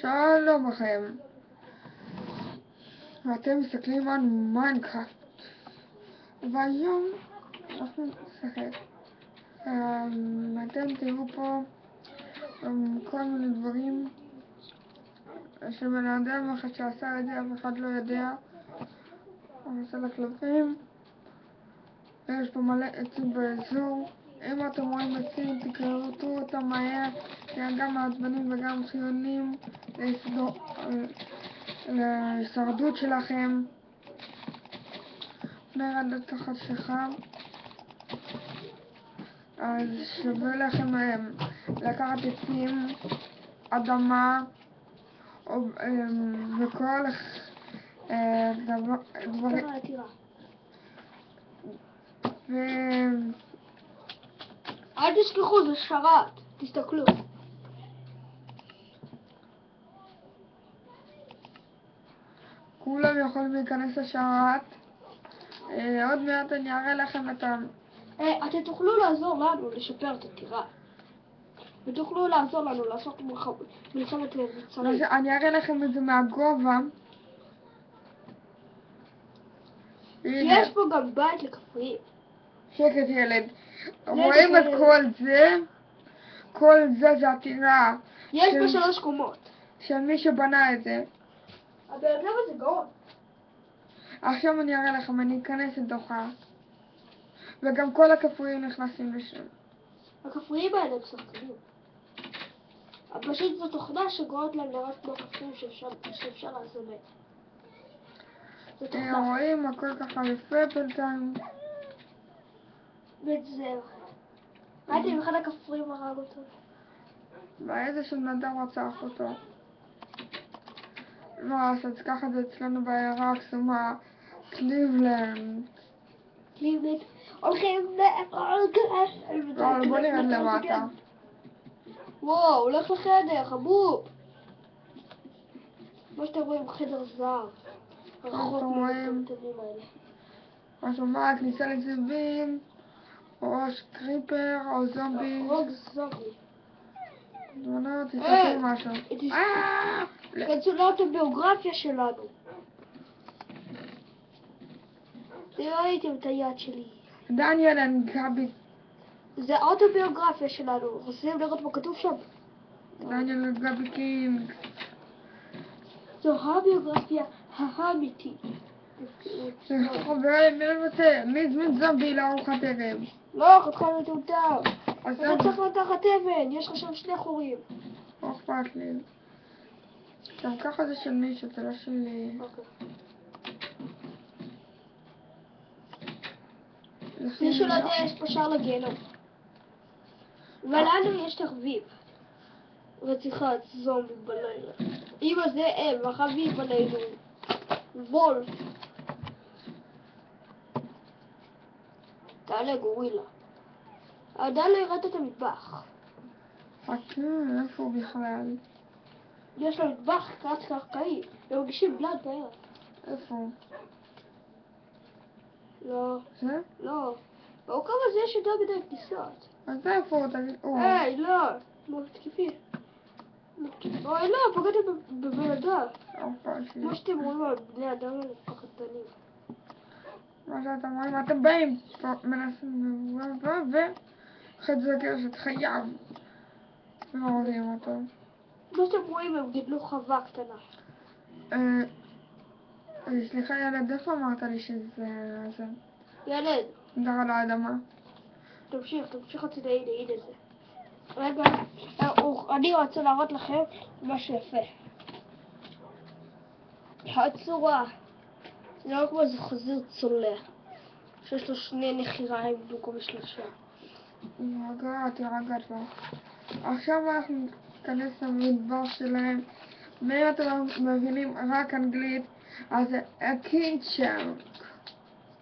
שלום לכם, ואתם מסתכלים על מיינקראפט, והיום אנחנו נשחק. אתם תראו פה כל מיני דברים שבן אדם אחד שעשה את זה, אף אחד לא יודע. הוא עושה לכלבים, יש פה מלא עצים באזור. אם אתם רואים עצים, תקראו אותם מהר, כי הם גם מעצבנים וגם חיוניים להישרדות שלכם. נרד לתוך החשיכה, אז שווה לכם לקחת עצים, אדמה וכל דברים. אל תשכחו, זה שרת, תסתכלו. כולם יכולים להיכנס לשרת. עוד מעט אני אראה לכם את אתם תוכלו לעזור לנו לשפר את הטירה. ותוכלו לעזור לנו לעשות מלחמת מצרים. אני אראה לכם את זה מהגובה. יש פה גם בית לכפריים. שקט ילד. רואים את כל זה? כל זה זה הטירה. יש פה 3 קומות. של מי שבנה את זה. הבן אדם הזה גאון. עכשיו אני אראה לכם, אני אכנס לתוכה. וגם כל הכפריים נכנסים לשם. הכפריים האלה הם שחקנים. פשוט זו תוכנה שגורמת להם לראות כמו כפריים שאפשר לעשות בהם. זו תוכנה. רואים הכל ככה יפה בינתיים. וזהו. ראיתם אחד הכפריים הרג אותו. ואיזה של נדם רצח אותו. אז ככה זה אצלנו בעיירה הקסומה קליבלנד. קליבלנד הולכים בוא נרד למטה. וואו, הולך לחדר, חבוב. מה שאתם רואים, חדר זר. רחוק מהקטנים האלה. משהו מה, הכניסה לזיבים, או קריפר, או זומבי. רוג זומבי. לא, תסתכלו משהו. כנסו לאוטוביוגרפיה שלנו. ראיתם את היד שלי. דניאל and גבי. זה האוטוביוגרפיה שלנו. רוצים לראות מה כתוב שם? דניאל and גבי קינג. זו הביוגרפיה האמיתית. חברים, מי הזמין זומבי לארוחת ערב? לא, חתיכה מטומטם. אז אתה צריך לתחת אבן, יש לך שם 2 חורים. לא אכפת לי. גם ככה זה של מישהו, זה לא שלי. מישהו לא יודע, יש פה שער לגיהנום. ולנו יש תחביב. רציחת זומבי בלילה. אמא זה הם, החביב עלינו. וולף. תעלה גורילה. עדיין לא הראת את המטבח. חכה, איפה הוא בכלל? יש לו מטבח קרקעי. הם מרגישים בלד בערב. איפה הוא? לא. זה? לא. במקום הזה יש יותר מדי כניסות. אז איפה הוא? תגיד, היי, לא. מתקיפי. אוי, לא, פגעתי בבן אדם. כמו שאתם רואים על בני אדם האלה פחדנים. מה שאתם רואים, אתם באים, מנסים ואחד זה גרשת חייו. ומורידים אותו. כמו שאתם רואים, הם גידלו חווה קטנה. סליחה ילד, איפה אמרת לי שזה... ילד. נדבר על האדמה. תמשיך הצידה, הנה זה. רגע, אני רוצה להראות לכם משהו יפה. הצורה. זה לא כמו איזה חזיר צולע. שיש לו 2 נחיריים במקום 3. תירגע כבר. עכשיו אנחנו ניכנס למדבר שלהם. ואם אתם מבינים רק אנגלית, אז זה קיצ'נק.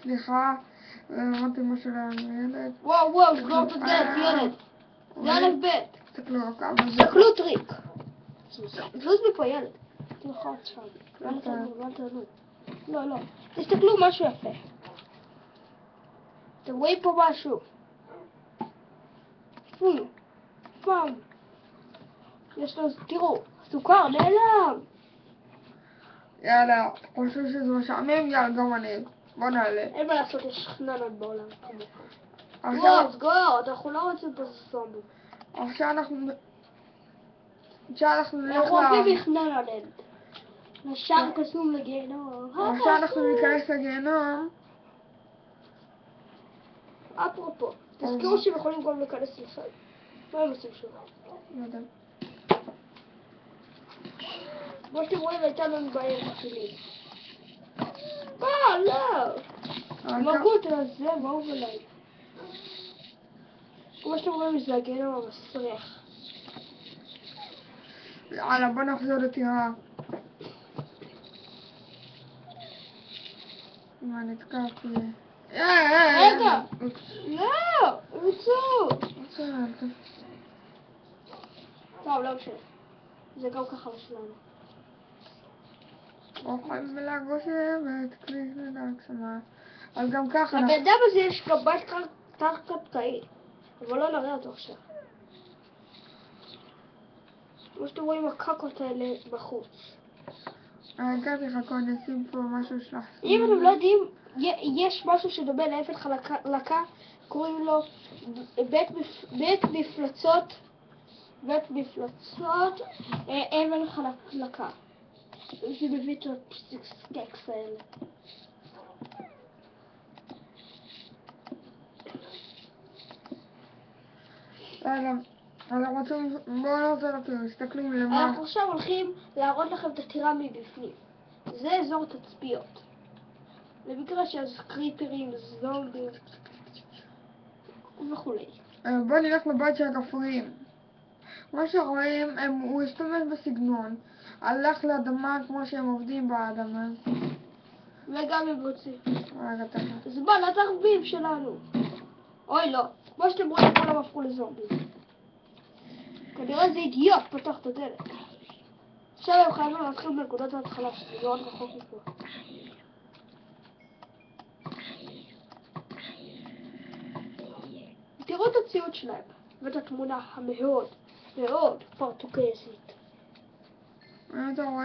סליחה, אמרתי משהו לילד. וואו, סגור את הדלת, ילד. זה א' ב'. תסתכלו רק על זה. תסתכלו טריק. זוז מפה ילד. תלחץ שם. אל תענו. לא. תסתכלו משהו יפה. אתם רואים פה משהו. פעם. יש לו, תראו. סוכר נעלם. יאללה, חושב שזה משעמם? יאללה, גם אני. בוא נעלה. אין מה לעשות, יש חננות בעולם כמובן. עכשיו וואו, סגור, אנחנו לא רוצים פה זומבים. עכשיו אנחנו נלך אנחנו רוצים לחננן. נשאר קסום לגיהנום. עכשיו אנחנו ניכנס לגיהנום. אפרופו, תזכרו שהם יכולים גם להיכנס לסל. מה הם עושים שם? לא יודע. כמו שאתם רואים, הייתה לנו בעיה עם הכלים. לא! הם הרגו אותי על זה, מה הוא בליי? כמו שאתם רואים, זה הגיהנום המסריח. יאללה, בוא נחזור לטירה. מה נתקעתי? רגע! לא! רצו! טוב, לא משנה. זה גם ככה שלנו. אוכל מלאגו שבט, קליק לדק שמה. אז גם ככה... לבן אדם הזה יש גם בית תת-קרקעי. אבל לא נראה אותו עכשיו. כמו שאתם רואים הקקות האלה בחוץ. הגעתי לך קודם, נשים פה משהו שלך. אם אתם לא יודעים, יש משהו שדומה לאבן חלקה, קוראים לו בית מפלצות, אבן חלקה. זה מביא את הסטקס האלה. אז רוצים, בואו נעשה לכם, תסתכלו מלמעלה. אנחנו עכשיו הולכים להראות לכם את הטירה מבפנים. זה אזור תצפיות. במקרה שיש קריפרים, זומבים וכולי. בואו נלך לבית של הכפריים. כמו שרואים, הוא השתמש בסגנון. הלך לאדמה כמו שהם עובדים באדמה. וגם הם רוצים. רגע, תכף. אז בוא, לתרבים שלנו. אוי לא, כמו שאתם רואים, כולם הפכו לזומבים. כנראה זה אידיוט פתח את הדלת. עכשיו הם חייבים להתחיל בנקודת ההתחלה, שזה מאוד רחוק מפה. תראו את הציוד שלהם, ואת התמונה המאוד מאוד פורטוגזית.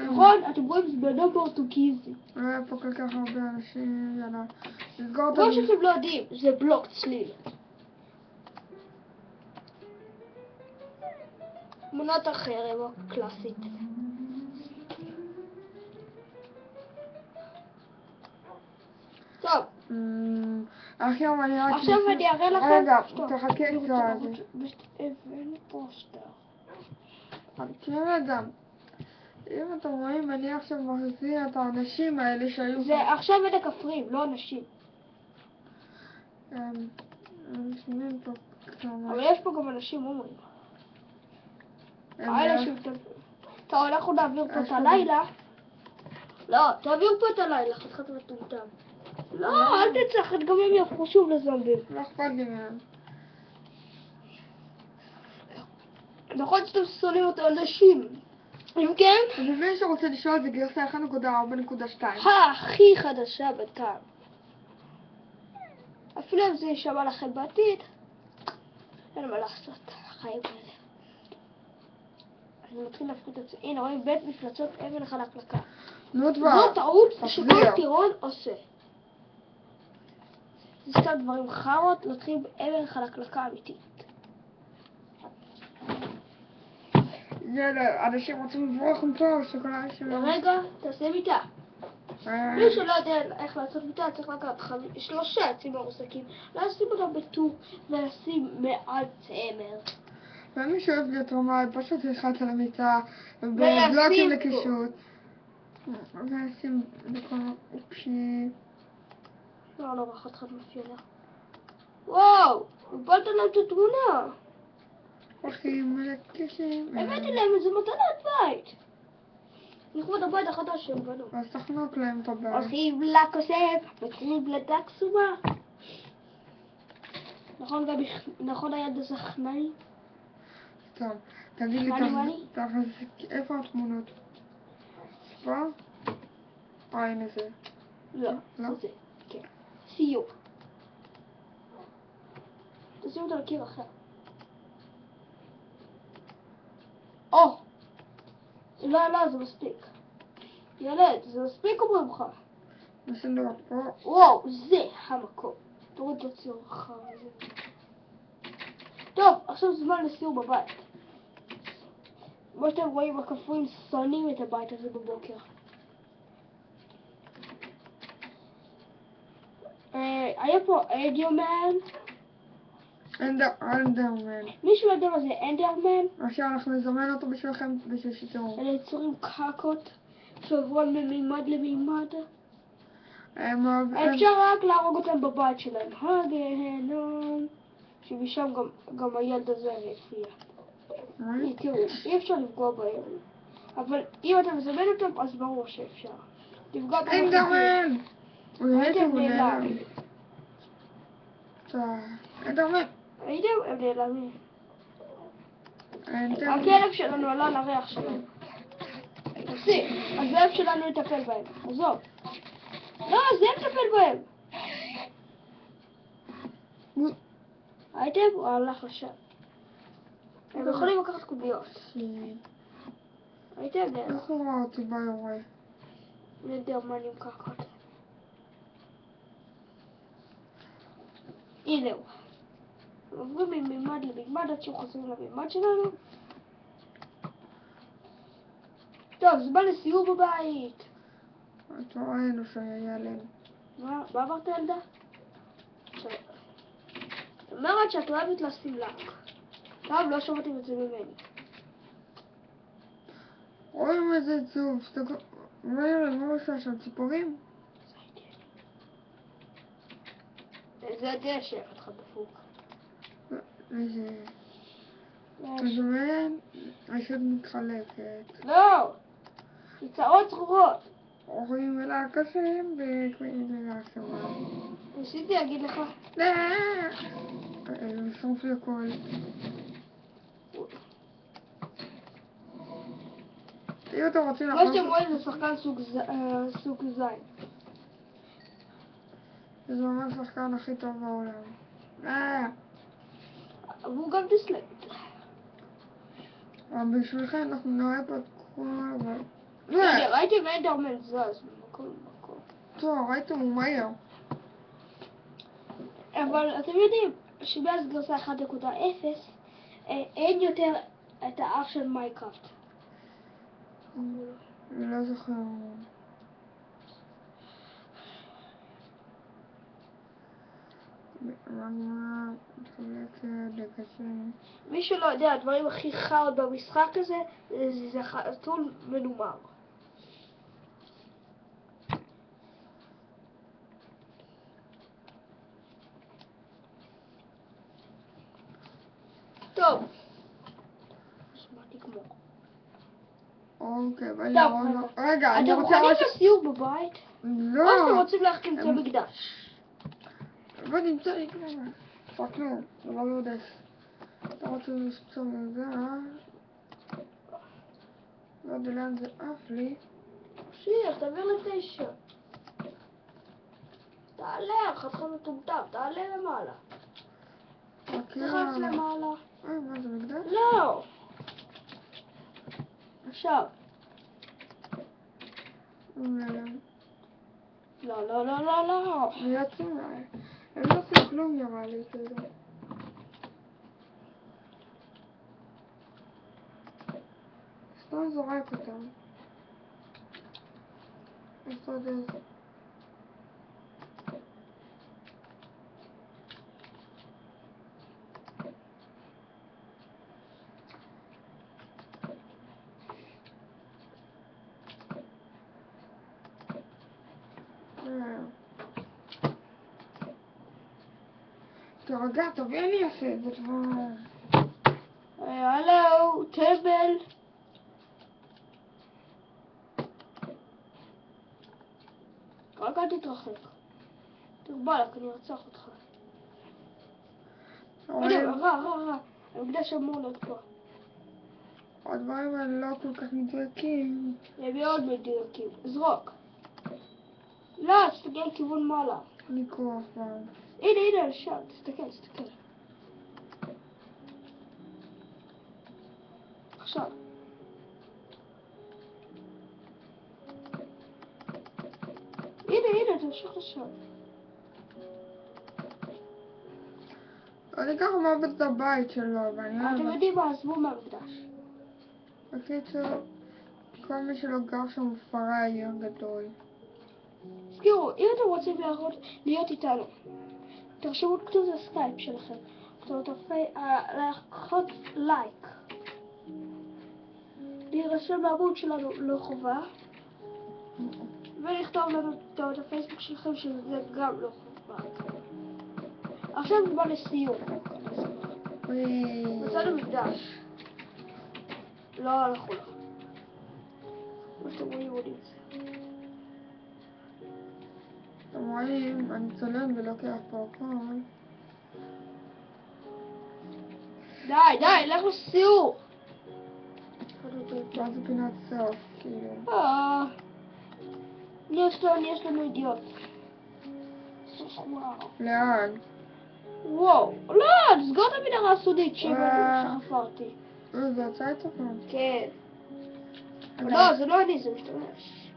נכון? אתם רואים זה בן אדם פורטוגיזי. לא היה פה כל כך הרבה אנשים, יאללה. נסגור את כמו שאתם לא יודעים, זה בלוק צליל. תמונת החרם הקלאסית. טוב. עכשיו אני אראה לכם. רגע, תחכה קצת. אבן פוסטר. רגע. אם אתם רואים, אני עכשיו מחזיר את האנשים האלה שהיו... זה עכשיו את הכפרים, לא אנשים. אבל יש פה גם אנשים הומואים. טוב, אנחנו נעביר פה את הלילה. לא, תעביר פה את הלילה, חתיכת מטומטם. לא, אל תצלח, גם הם יהפכו שוב לזומבים. לא אכפת לי מהם. נכון שאתם שונאים אותו אנשים. אם כן? ומי שרוצה לשאול זה גרסה 1.4.2. הכי חדשה בינתיים. אפילו אם זה יישמע לכם בעתיד, אין מה לעשות, החיים האלה. אני מתחיל להפחיד את זה. הנה, רואים בית מפלצות אבן חלקלקה. זו טעות שכל טירון עושה. זה סתם דברים חרות, נתחיל באבן חלקלקה אמיתית. יאללה, אנשים רוצים לברוח מפה, שכולה שלא... רגע, תעשה מיטה. מי שלא יודע איך לעשות מיטה, צריך לקחת 3 עצים מרוסקים, לשים אותם בטור ולשים מעל צמר. ומי שאוהב להיות רמאי, פשוט ילחץ על המיטה, בבלוקים לקישוט. ולשים בכל... אופשי... לא, חתיכת מפילה. וואו, הפלת להם את התמונה. אחים מלקשים... הבאתי להם איזה מתנת בית. לכבוד הבית החדש שהם בנו. אז תחנוק להם את הבית. הולכים לכוסף, מתחילים לדק סומה. נכון היד הזכנאי? טוב, תגיד לי איפה התמונות? פה? הנה זה. לא, זה. כן. סיור. תשים אותו לקיר אחר. לא, זה מספיק. ילד, זה מספיק אומרים לך. נשים לראות פה. וואו, זה המקום. תוריד את הציור החר הזה. טוב, עכשיו זמן לסיור בבית. כמו שאתם רואים, הכפויים שונאים את הבית הזה בבוקר. היה פה אנדרמן. אנדרמן. מישהו יודע מה זה אנדרמן? עכשיו אנחנו נזמן אותו בשבילכם בשביל שתראו. אלה יצורים קקות שעברו ממימד למימד. אפשר רק להרוג אותם בבית שלהם. הגהנום. שמשם גם הילד הזה הופיע. תראו, אי אפשר לפגוע בהם. אבל אם אתה מזמן אותם, אז ברור שאפשר. תפגע בהם. אנדרמן! הייתם נעלם. אנדרמן! הייתם נעלמים. הכלב שלנו עלה לריח שלנו. תפסיק, הזאב שלנו יטפל בהם. עזוב. לא, זה יטפל בהם. הייתם? הוא הלך לשם. הם יכולים לקחת קוביות. הייתם? איך הוא ראה אותי ביורה? נדרמנים ככה. הנה הוא. עוברים ממימד למימד עד שהוא חוזרים למימד שלנו. טוב, זמן לסיור בבית. את ראינו שהיה ילד. מה אמרת ילדה? אומרת שאת אוהבת לשים לק. טוב, לא שמעתם את זה ממני. רואים איזה צוף, רואים מה עושה שם, ציפורים? זה הדשא, אחד דפוק. איזה... אז אומרת, השד מתחלקת. לא! יצאות צרורות. רואים אלה הקשים וקוראים אלה הקשבה. ניסיתי להגיד לך. לא! שרוף לי הכל. אם אתם רוצים כמו שאתם רואים זה שחקן סוג זין. זה ממש השחקן הכי טוב בעולם. והוא גם דיסלקט. אבל בשבילכם אנחנו נראה פה את כל... ראיתם אנדרמן זז ממקום למקום. טוב, ראיתם הוא מהיר. אבל אתם יודעים שמאז גרסה 1.0 אין יותר את האח של מיינקראפט. אני לא זוכר. מי שלא יודע, הדברים הכי חארות במשחק הזה זה חתול מנומר. טוב. שמעתי כמו. אוקיי, רגע, אני אתם רוצה... מוכנים לסיור בבית? לא! או שאתם רוצים ללכת למצוא מקדש? בוא נמצא לי כבר. פקנו, זה לא יודעת. אתה רוצה למצוא מגע? לא יודע לאן זה עף לי. שיר, תעביר ל9. תעלה, חתך מטומטם, תעלה למעלה. תרץ למעלה. מה זה מקדש? לא! עכשיו. לא, לא, לא, לא, לא. הם לא עושים כלום נראה לי, כאילו. סתם זורק אותם. איפה זה? תרגע, תביא אני אעשה את זה כבר. הלו, טבל. רק אל תתרחק. תרבלק, אני ארצח אותך. רע. המקדש אמור להיות פה. הדברים האלה לא כל כך מדויקים. הם מאוד מדויקים. זרוק. לא, תסתכל כיוון מעלה. אני קורא אף פעם. הנה, שם, תסתכל. עכשיו. משהו חשוב. אני ככה מאבד את הבית שלו, ואני אתם אוהבת. יודעים מה, עזבו מהמקדש. בקיצור, כל מי שלא גר שם הוא פראייר גדול. תראו, אם אתם רוצים להיות איתנו, תרשמו את כתוב הסקייפ שלכם. לעשות לייק. להירשם לעמוד שלנו לא חובה. ולכתוב לנו את הפייסבוק שלכם שזה גם לא חובה. עכשיו זמן לסיום. מצאנו מקדש. לא הלכו לך. כמו שאתם רואים עוד נמצא. אתם רואים, אני צולם ולוקח פה הכל. די, לכו סיור! ואז זה פינת סוף, כאילו. יש לנו אידיוט. לאן? וואו, לא, תסגור את המנהרה הסודית שחפרתי. זה יצא את עצמם. כן. לא, זה לא אני, זה משתמש.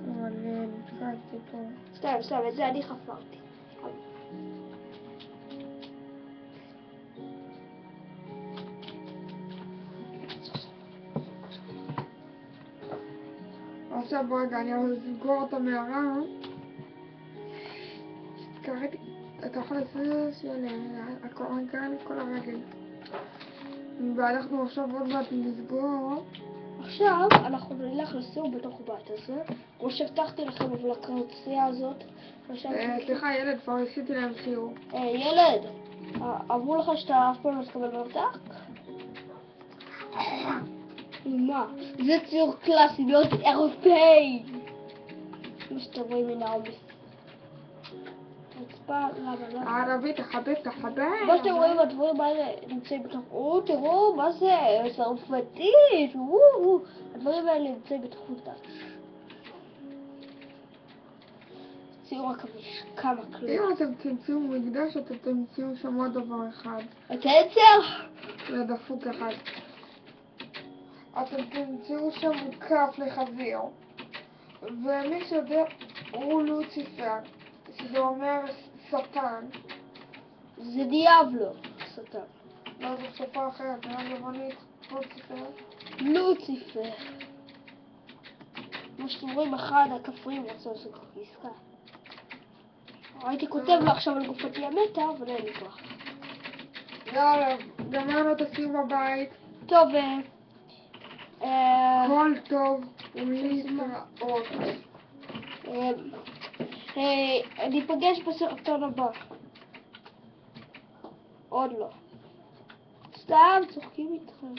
אבל נתקעתי פה. סתם, את זה אני חפרתי. עכשיו בוא רגע, אני הולך לסגור את המערה. קראתי, אתה יכול לעשות הקורן קרא לי כל הרגל. ואנחנו עכשיו עוד מעט נסגור. עכשיו אנחנו נלך לסיור בתוך הבית הזה. כמו שהבטחתי לכם אבל הקרצייה הזאת. סליחה ילד, כבר עשיתי להם סיור. ילד, אמרו לך שאתה אף פעם לא תקבל מרתק? מה? זה ציור קלאסי, להיות אירופאי! כמו שאתם רואים מן העומס. הערבית, תחבב. כמו שאתם רואים, הדברים האלה נמצאים בתוך... תראו, מה זה? צרפתית! הדברים האלה נמצאים בתוך מקדש. ציור עכביש, כמה כלום. אם אתם תמצאו מקדש, אתם תמצאו שם עוד דבר אחד. התצר! זה דפוק אחד. אתם תמצאו שם מוקף לחזיר. ומי שיודע הוא לוציפר, שזה אומר שטן. זה דיאבלו, שטן. לא, זו שפה אחרת, זה יוונית, לוציפר. לוציפר. כמו שאתם רואים, אחד הכפרים רוצה לעשות עסקה. הייתי כותב לו עכשיו על גופתי המתה, אבל אין לי כוח. יאללה, גמרנו את הסיום בבית. טוב, כל טוב ולהתראות. ניפגש בסרטון הבא. עוד לא. סתם צוחקים איתכם.